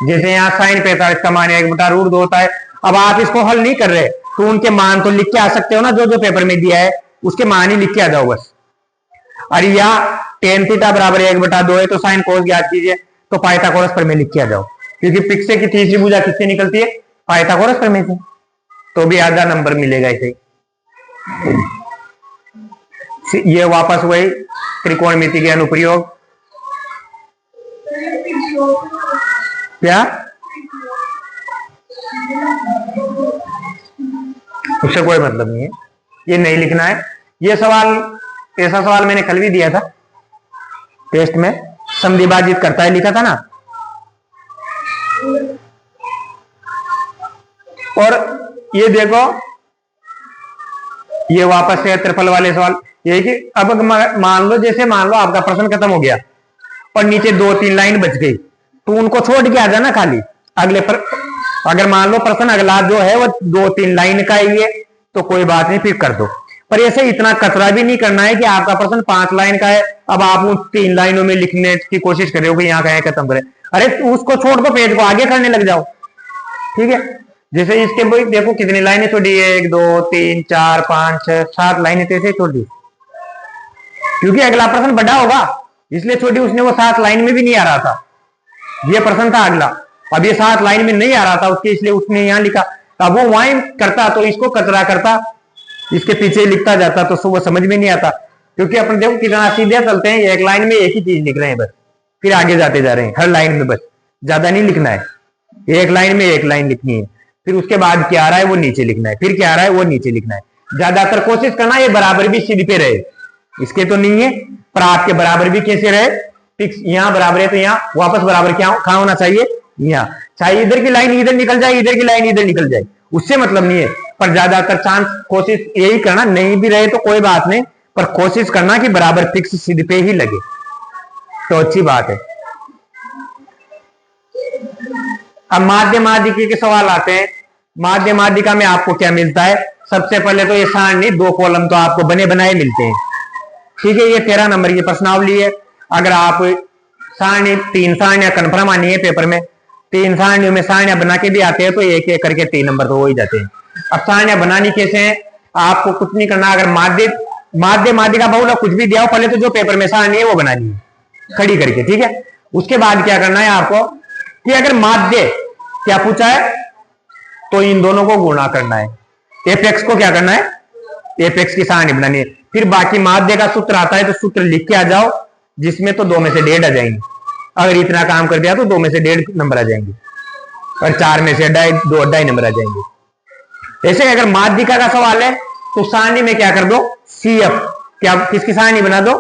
जैसे यहाँ साइन 45 का मान 1/√2 होता है। अब आप इसको हल नहीं कर रहे तो उनके मान तो लिख के आ सकते हो ना, जो जो पेपर में दिया है उसके मान ही लिख के आ जाओ बस। अरे यहाँ tan थीटा बराबर 1/2 है तो साइन कोस ज्ञात कीजिए, तो पाइथागोरस प्रमेय लिख के आ जाओ, क्योंकि पिक्से की तीसरी भुजा किससे निकलती है, पाइथागोरस प्रमेय से, तो भी आधा नंबर मिलेगा इसे। ये वापस वही त्रिकोणमिति के अनुप्रयोग, क्या उससे कोई मतलब नहीं है, ये नहीं लिखना है। ये सवाल, ऐसा सवाल मैंने कल भी दिया था टेस्ट में, समद्विभाजित करता है लिखा था ना। और ये देखो, ये वापस से क्षेत्रफल वाले सवाल, ये कि अब मान लो, जैसे मान लो आपका प्रश्न खत्म हो गया और नीचे 2-3 लाइन बच गई, तो उनको छोड़ के आ जाना खाली अगले पर। अगर मान लो प्रश्न अगला जो है वो 2-3 लाइन का ही है तो कोई बात नहीं, फिर कर दो। पर ऐसे इतना कचरा भी नहीं करना है कि आपका प्रश्न 5 लाइन का है, अब आप उन 3 लाइनों में लिखने की कोशिश कर रहे हो कि यहाँ कहें खत्म करें। अरे उसको छोड़ दो, पेज को आगे करने लग जाओ, ठीक है। जैसे इसके भाई देखो कितनी लाइनें छोड़ी है, 1 2 3 4 5 6 7 लाइनें तो ऐसे छोड़ दी, क्योंकि अगला प्रश्न बड़ा होगा इसलिए छोड़ी उसने, वो 7 लाइन में भी नहीं आ रहा था, ये प्रश्न था अगला, अब ये 7 लाइन में नहीं आ रहा था उसके, इसलिए उसने यहां लिखा। अब वो वहीं करता तो इसको कचरा करता, इसके पीछे लिखता जाता तो वो समझ में नहीं आता, क्योंकि अपन देखो कितना सीधे चलते हैं, एक लाइन में एक ही चीज लिख रहे हैं बस, फिर आगे जाते जा रहे हैं हर लाइन में, बस ज्यादा नहीं लिखना है, एक लाइन में एक लाइन लिखनी है, फिर उसके बाद क्या आ रहा है वो नीचे लिखना है, फिर क्या आ रहा है वो नीचे लिखना है। ज्यादातर कोशिश करना ये बराबर भी सीध पे रहे, इसके तो नहीं है पर आपके बराबर भी कैसे रहे, फिक्स यहाँ बराबर है तो यहाँ वापस बराबर क्या कहाँ होना चाहिए, यहाँ, चाहे इधर की लाइन इधर निकल जाए, इधर की लाइन इधर निकल जाए, उससे मतलब नहीं है, पर ज्यादातर चांस कोशिश यही करना, नहीं भी रहे तो कोई बात नहीं, पर कोशिश करना कि बराबर फिक्स सीध पे ही लगे तो अच्छी बात है। अब माध्य माध्यिका के सवाल आते हैं। माध्य माध्यिका में आपको क्या मिलता है, सबसे पहले तो ये सारणी 2 कॉलम तो आपको बने बनाए मिलते हैं, ठीक है, ये 13 नंबर की प्रश्नावली है। अगर आप सारणी 3 सारणियां कन्फर्म आनी है पेपर में, 3 सारणियों में सारणियां बना के भी आते हैं तो एक एक करके 3 नंबर तो हो ही जाते हैं। अब सारणियां बनानी कैसे है, आपको कुछ नहीं करना, अगर माध्य माध्यिका बहुलक कुछ भी दिया हो, पहले तो जो पेपर में सारणी है वो बनानी है खड़ी करके, ठीक है। उसके बाद क्या करना है आपको कि अगर माध्य क्या पूछा है तो इन दोनों को गुणा करना है, एपेक्स को क्या करना है, एपेक्स की सारणी बनानी है। फिर बाकी माध्य का सूत्र आता है तो सूत्र लिख के आ जाओ, जिसमें तो 2 में से 1.5 आ जाएंगे, अगर इतना काम कर दिया तो 2 में से 1.5 नंबर आ जाएंगे, और 4 में से 2.5 नंबर आ जाएंगे। ऐसे अगर माध्यिका का सवाल है तो सारणी में क्या कर दो, CF, क्या किसकी सारणी बना दो,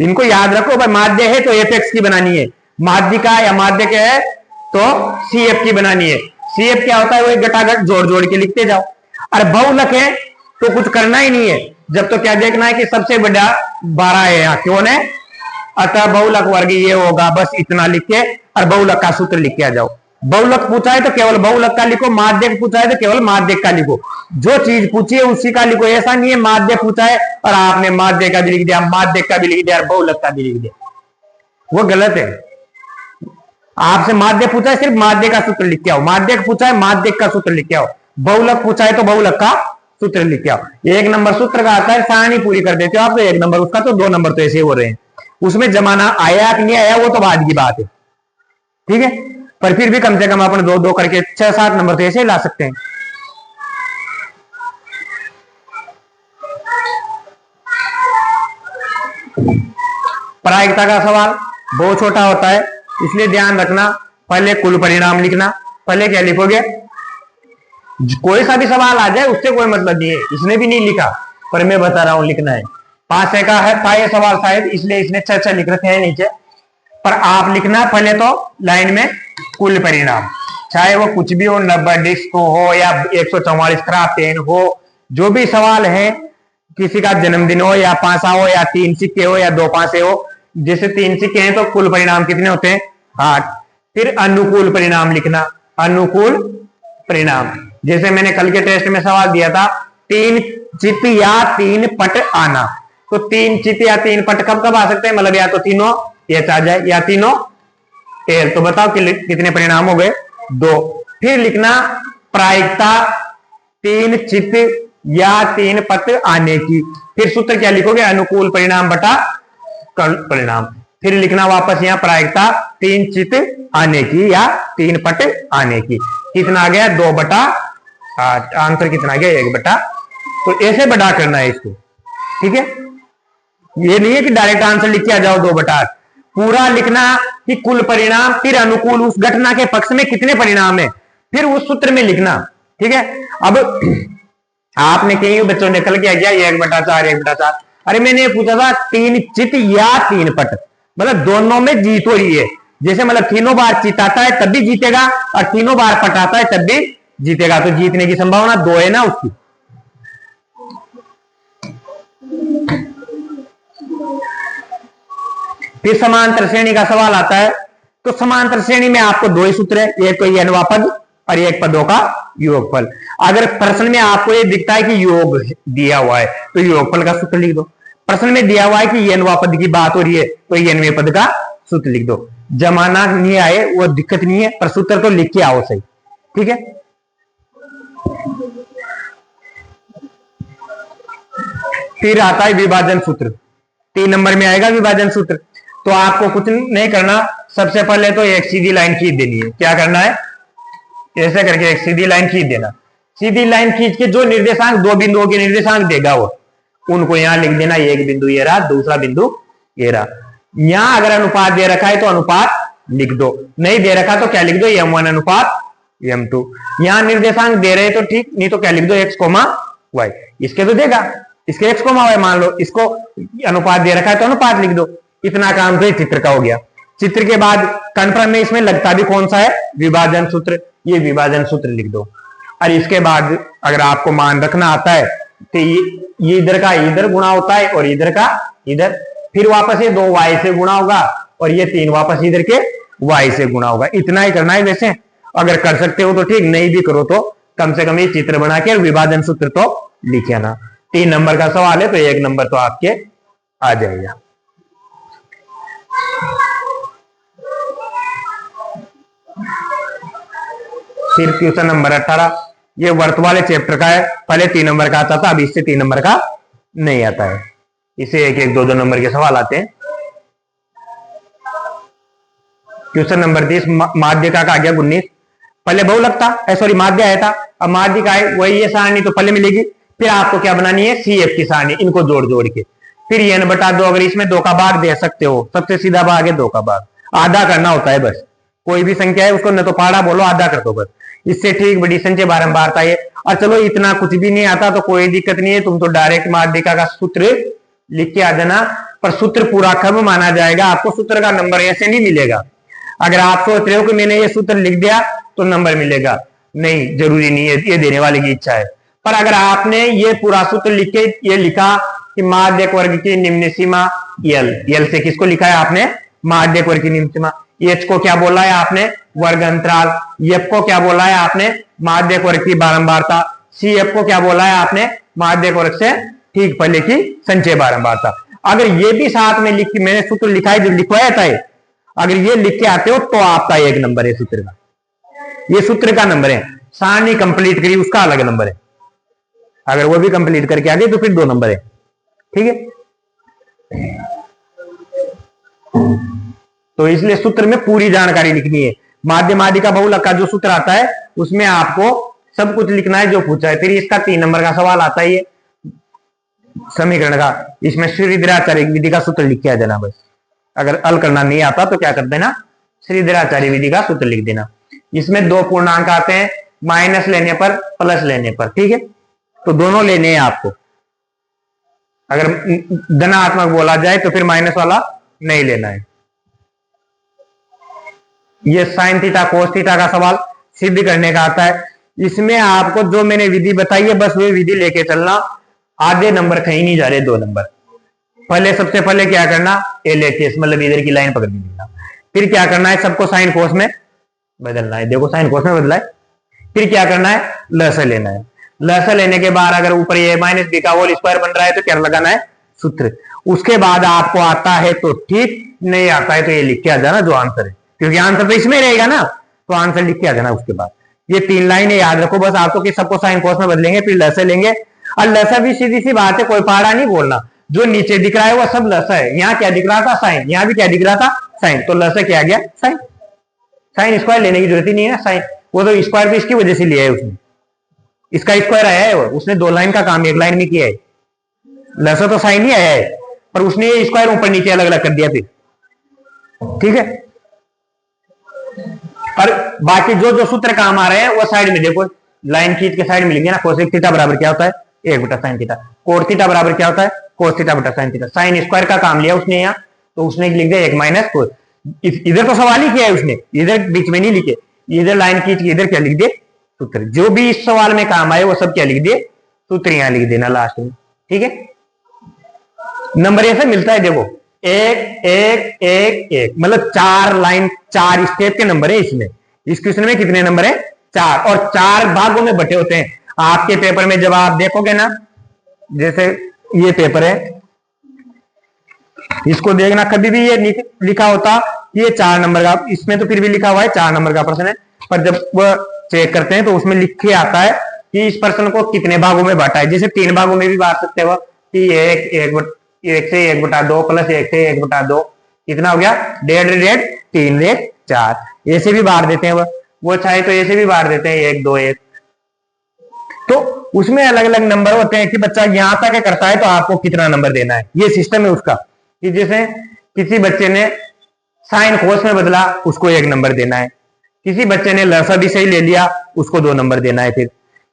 इनको याद रखो भाई, माध्य है तो एपेक्स की बनानी है, माध्यिका या माध्य के है तो CF की बनानी है। CF क्या होता है, वो घटाघट जोड़ जोड़ के लिखते जाओ। और बहुलक है तो कुछ करना ही नहीं है, जब तो क्या देखना है कि सबसे बड़ा 12 है यहाँ, क्यों है, अतः बहुलक वर्ग ये होगा, बस इतना लिख के और बहुलक का सूत्र लिख के आ जाओ। बहुलक पूछा है तो केवल बहुलक का लिखो, माध्य पूछा है तो केवल माध्य का लिखो, जो चीज पूछी है उसी का लिखो। ऐसा नहीं है माध्य पूछा है और आपने माध्य का भी लिख दिया, माध्य का भी लिख दिया और बहुलक का भी लिख दिया, वो गलत है। आपसे माध्य पूछा है सिर्फ माध्य का सूत्र लिख के आओ, माध्य पूछा है माध्य का सूत्र लिख के आओ, बहुलक पूछा है तो बहुलक का सूत्र लिख के आओ। 1 नंबर सूत्र का आता है, सारणी पूरी कर देते हो आप तो 1 नंबर, उसका तो 2 नंबर तो ऐसे हो रहे हैं, उसमें जमाना आया कि नहीं आया वो तो बाद की बात है, ठीक है, पर फिर भी कम से कम अपन 2-2 करके 6-7 नंबर तो ऐसे ही ला सकते हैं। प्रायिकता का सवाल बहुत छोटा होता है, इसलिए ध्यान रखना, पहले कुल परिणाम लिखना, पहले क्या लिखोगे, कोई सा भी सवाल आ जाए उससे कोई मतलब नहीं है, इसने भी नहीं लिखा पर मैं बता रहा हूं लिखना है। 5 का है था ये सवाल शायद, इसलिए इसने 6 लिख रखे हैं नीचे, पर आप लिखना पहले तो लाइन में कुल परिणाम, चाहे वो कुछ भी हो, 90 डिस्क हो या 144 खराब पेन हो, जो भी सवाल है, किसी का जन्मदिन हो या पासा हो या 3 सिक्के हो या 2 पासे हो, जैसे 3 सिक्के हैं तो कुल परिणाम कितने होते हैं, 8। फिर अनुकूल परिणाम लिखना, अनुकूल परिणाम, जैसे मैंने कल के टेस्ट में सवाल दिया था, 3 चित या 3 पट आना, तो 3 चित या 3 पट कब कब आ सकते हैं, मतलब या तो तीनों एच आ जाए या तीनों एल, तो बताओ कि कितने परिणाम हो गए, 2। फिर लिखना प्रायिकता 3 चित या 3 पट आने की, फिर सूत्र क्या लिखोगे, अनुकूल परिणाम बटा परिणाम, फिर लिखना वापस यहाँ प्रायिकता 3 चित आने की या 3 पट आने की, कितना आ गया 2/8, आंसर कितना आ गया 1/, तो ऐसे बड़ा करना है इसको, ठीक है, ये नहीं है कि डायरेक्ट आंसर लिख के आ जाओ 2/8, पूरा लिखना कि कुल परिणाम, फिर अनुकूल उस घटना के पक्ष में कितने परिणाम है, फिर उस सूत्र में लिखना, ठीक है। अब आपने कई बच्चों ने कल क्या किया, 1/4 1/4, अरे मैंने पूछा था 3 चित या 3 पट, मतलब दोनों में जीत हो रही है, जैसे मतलब तीनों बार चित आता है तब भी जीतेगा और तीनों बार पट आता है तब भी जीतेगा, तो जीतने की संभावना 2 है ना उसकी। फिर समांतर श्रेणी का सवाल आता है, तो समांतर श्रेणी में आपको 2 ही सूत्र है, एक तो n पद और एक पदों का योगफल। अगर प्रश्न में आपको ये दिखता है कि योग दिया हुआ है तो योगफल का सूत्र लिख दो, प्रश्न में दिया हुआ है कि n पद की बात हो रही है तो nवें पद का सूत्र लिख दो, जमाना नहीं आए वो दिक्कत नहीं है, पर सूत्र तो लिख के आओ सही, ठीक है। फिर आता है विभाजन सूत्र, 3 नंबर में आएगा विभाजन सूत्र। तो आपको कुछ नहीं करना, सबसे पहले तो एक सीधी लाइन खींच देनी है। क्या करना है, ऐसे करके एक सीधी लाइन खींच देना। सीधी लाइन खींच के जो निर्देशांक, 2 बिंदुओं के निर्देशांक देगा वो, उनको यहां लिख देना। एक बिंदु ये रहा, दूसरा बिंदु ये रहा। यहां अगर अनुपात दे रखा है तो अनुपात लिख दो, नहीं दे रखा तो क्या लिख दो, m1 अनुपात m2। यहां निर्देशांक दे रहे तो ठीक, नहीं तो क्या लिख दो, x, y। इसके तो देगा, इसके x, y मान लो, इसको अनुपात दे रखा है तो अनुपात लिख दो। इतना काम तो चित्र का हो गया। चित्र के बाद कन्फर्म में इसमें लगता भी कौन सा है, विभाजन सूत्र। ये विभाजन सूत्र लिख दो। और इसके बाद अगर आपको मान रखना आता है तो ये इधर का इधर गुणा होता है और इधर का इधर, फिर वापस ये 2 y से गुणा होगा और ये 3 वापस इधर के y से गुणा होगा। इतना ही करना है। वैसे अगर कर सकते हो तो ठीक, नहीं भी करो तो कम से कम ये चित्र बना के विभाजन सूत्र तो लिखे आना। 3 नंबर का सवाल है तो 1 नंबर तो आपके आ जाएगा। फिर क्वेश्चन नंबर 18, ये वर्त वाले चैप्टर का है। पहले 3 नंबर का आता था, अब इससे 3 नंबर का नहीं आता है। इसे 1-1, 2-2 नंबर के सवाल आते हैं। क्वेश्चन नंबर 30, माध्यिका का आ गया 19। पहले बहुलक था, सॉरी माध्य आया था, अब माध्यिका है। वही ये सारणी तो पहले मिलेगी। फिर आपको क्या बनानी है, CF की सारणी, इनको जोड़ जोड़ के। फिर n बटा 2, अगर इसमें 2 का भाग दे सकते हो, सबसे सीधा भाग है 2 का भाग, आधा करना होता है बस। कोई भी संख्या है उसको न तो पाड़ा बोलो, आधा कर दो बस। इससे ठीक बड़ी संख्या बारंबारता है। और चलो इतना कुछ भी नहीं आता तो कोई दिक्कत नहीं है, तुम तो डायरेक्ट माध्यिका का सूत्र लिख के आ जाना। पर सूत्र पूरा कब माना जाएगा, आपको सूत्र का नंबर ऐसे नहीं मिलेगा। अगर आप सोच रहे हो कि मैंने ये सूत्र लिख दिया तो नंबर मिलेगा, नहीं, जरूरी नहीं है, ये देने वाले की इच्छा है। पर अगर आपने ये पूरा सूत्र लिख के ये लिखा कि माध्यक वर्ग की निम्न सीमा L से किसको लिखा है आपने, माध्यक वर्ग की निम्न सीमा। H को क्या बोला है आपने, वर्ग अंतराल। F को क्या बोला है आपने, माध्यक वर्ग की बारंबारता। CF को क्या बोला है आपने, माध्यक वर्ग से ठीक पहले की संचय बारंबारता। अगर ये भी साथ में लिख के मैंने सूत्र लिखा है, जो लिखवाया था, अगर ये लिख के आते हो तो आपका 1 नंबर है सूत्र का। ये सूत्र का नंबर है। सारणी कंप्लीट करी उसका अलग नंबर है। अगर वो भी कंप्लीट करके आ गए तो फिर 2 नंबर है। ठीक है, तो इसलिए सूत्र में पूरी जानकारी लिखनी है। माध्य माध्यिका बहुलक का जो सूत्र आता है उसमें आपको सब कुछ लिखना है जो पूछा है। फिर इसका 3 नंबर का सवाल आता है, ये समीकरण का। इसमें श्रीधराचार्य विधि का सूत्र लिख के आ जाना बस। अगर हल करना नहीं आता तो क्या कर देना, श्रीधराचार्य विधि का सूत्र लिख देना। इसमें 2 पूर्णांक आते हैं, माइनस लेने पर प्लस लेने पर। ठीक है, तो दोनों लेने हैं आपको। अगर धनात्मक बोला जाए तो फिर माइनस वाला नहीं लेना है। ये साइन थीटा कोस थीटा का सवाल सिद्ध करने का आता है। इसमें आपको जो मैंने विधि बताई है बस वो विधि लेके चलना। आधे नंबर कहीं नहीं जा रहे, 2 नंबर। पहले सबसे पहले क्या करना, LHS मतलब इधर की लाइन पकड़ लेना। फिर क्या करना है, सबको साइन कोस में बदलना है। देखो साइन कोस में बदला है। फिर क्या करना है, लसा लेना है। लसा लेने के बाद अगर ऊपर ये माइनस बी का होल स्क्वायर बन रहा है तो क्या लगाना है, सूत्र। उसके बाद आपको आता है तो ठीक, नहीं आता है तो ये लिख के आ जाना जो आंसर है, क्योंकि आंसर तो इसमें रहेगा ना, तो आंसर लिख के आ जाना। उसके बाद ये 3 लाइनें याद रखो बस आपको कि सबको साइन कोस में बदलेंगे, फिर लसा लेंगे। और लसा भी सीधी सी बात है, कोई पहाड़ा नहीं बोलना। जो नीचे दिख रहा है वो सब लसा है। यहाँ क्या दिख रहा था, साइन। यहाँ भी क्या दिख रहा था, साइन। तो लसा क्या आ गया, साइन। साइन स्क्वायर लेने की जरूरत ही नहीं है ना, साइन। वो तो स्क्वायर तो इसकी वजह से लिया है उसने, इसका स्क्वायर आया है। उसने 2 लाइन का काम 1 लाइन में किया है। लसा तो साइन ही आया है, पर उसने ये स्क्वायर ऊपर नीचे अलग अलग कर दिया फिर। ठीक है, और बाकी जो जो सूत्र काम आ रहे हैं वो साइड में देखो, लाइन खींच के साइड में लिखिए ना। कोसेक थीटा बराबर क्या होता है, 1 बटा साइन थीटा। कोट थीटा बराबर क्या होता है, कोस थीटा बटा साइन थीटा। साइन स्क्वायर का काम लिया उसने यहाँ, तो उसने लिख दिया 1 माइनस कोस। इधर तो सवाल ही किया है उसने, इधर बीच में नहीं लिखे। इधर लाइन खींच के इधर क्या लिख दिए, सूत्र। जो भी इस सवाल में काम आए वो सब क्या लिख दिए, सूत्र यहाँ लिख देना लास्ट में। ठीक है, नंबर ऐसे मिलता है। देखो 1 1 1 1 मतलब 4 लाइन 4 स्टेप के नंबर है इसमें। इस क्वेश्चन में कितने नंबर है, 4, और 4 भागों में बटे होते हैं। आपके पेपर में जब आप देखोगे ना, जैसे ये पेपर है, इसको देखना, कभी भी ये लिखा होता कि ये 4 नंबर का, इसमें तो फिर भी लिखा हुआ है 4 नंबर का प्रश्न है, पर जब वो चेक करते हैं तो उसमें लिख के आता है कि इस प्रश्न को कितने भागों में बांटा है। जैसे 3 भागों में भी बांट सकते हो, कि एक से 1/2 प्लस 1 से 1/2 कितना हो गया 1.5 3 4। ऐसे भी बाहर देते हैं वो चाहे तो ऐसे भी बाहर देते हैं 1 2 1। तो उसमें अलग अलग नंबर होते हैं कि बच्चा यहां तक करता है तो आपको कितना नंबर देना है, ये सिस्टम है उसका। कि जैसे किसी बच्चे ने साइन कोस में बदला उसको 1 नंबर देना है, किसी बच्चे ने लसा भी सही ले लिया उसको 2 नंबर देना है,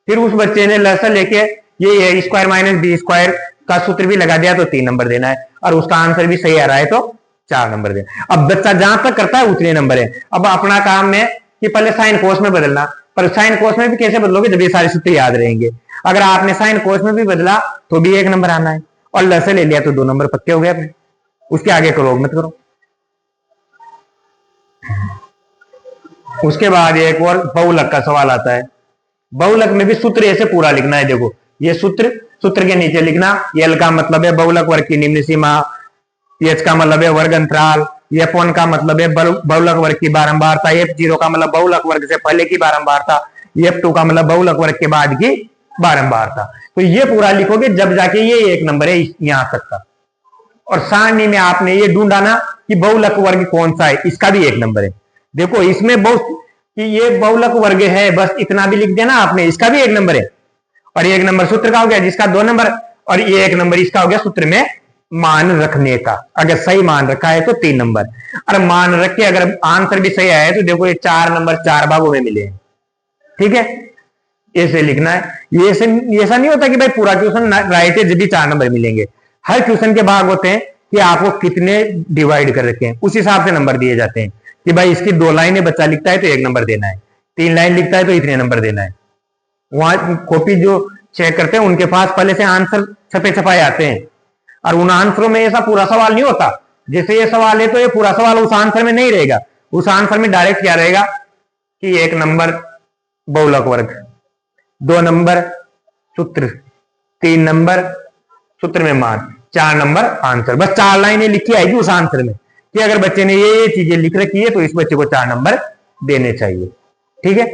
फिर उस बच्चे ने लसा लेके ये a square minus B square का सूत्र भी लगा दिया तो 3 नंबर देना है, और उसका आंसर भी सही आ रहा है तो 4 नंबर देना। अब बच्चा जहां तक करता है उतने नंबर है। अब अपना काम है कि पहले साइन कोस में बदलना, पर साइन कोस में भी कैसे बदलोगे जब ये सारे सूत्र याद रहेंगे। अगर आपने साइन कोस में भी बदला तो भी 1 नंबर आना है, और लसे ले लिया तो 2 नंबर पक्के हो गए अपने, उसके आगे करो मत करो। उसके बाद एक और बहुलक का सवाल आता है। बहुलक में भी सूत्र ऐसे पूरा लिखना है। देखो ये सूत्र के नीचे लिखना, एल का मतलब है बहुलक वर्ग की निम्न सीमा, एच का मतलब है वर्ग अंतराल, F1 का मतलब है बहुलक वर्ग की बारंबारता, F0 का मतलब बहुलक वर्ग से पहले की बारंबारता, F2 का मतलब बहुलक वर्ग के बाद की बारंबारता। तो ये पूरा लिखोगे जब जाके ये 1 नंबर है यहां तक का। और सारणी में आपने ये ढूंढाना कि बहुलक वर्ग कौन सा है, इसका भी 1 नंबर है। देखो इसमें बहुत कि ये बहुलक वर्ग है बस इतना भी लिख देना आपने, इसका भी 1 नंबर है। और 1 नंबर सूत्र का हो गया जिसका 2 नंबर, और ये 1 नंबर इसका हो गया सूत्र में मान रखने का। अगर सही मान रखा है तो 3 नंबर, और मान रख के अगर आंसर भी सही आया है तो देखो ये 4 नंबर 4 भागों में मिले हैं। ठीक है, ऐसे लिखना है। ये ऐसा नहीं होता कि भाई पूरा क्वेश्चन राइट है जब भी 4 नंबर मिलेंगे। हर क्वेश्चन के भाग होते हैं कि आपको कितने डिवाइड कर रखे हैं, उस हिसाब से नंबर दिए जाते हैं। कि भाई इसकी 2 लाइनें बच्चा लिखता है तो 1 नंबर देना है, 3 लाइन लिखता है तो इतने नंबर देना है। वहां कॉपी जो चेक करते हैं उनके पास पहले से आंसर छपे छपाए आते हैं, और उन आंसरों में ऐसा पूरा सवाल नहीं होता। जैसे ये सवाल है तो ये पूरा सवाल उस आंसर में नहीं रहेगा, उस आंसर में डायरेक्ट क्या रहेगा कि 1 नंबर बहुलक वर्ग, 2 नंबर सूत्र, 3 नंबर सूत्र में मान, 4 नंबर आंसर। बस 4 लाइनें लिखी आएगी उस आंसर में कि अगर बच्चे ने ये चीजें लिख रखी है तो इस बच्चे को 4 नंबर देने चाहिए। ठीक है।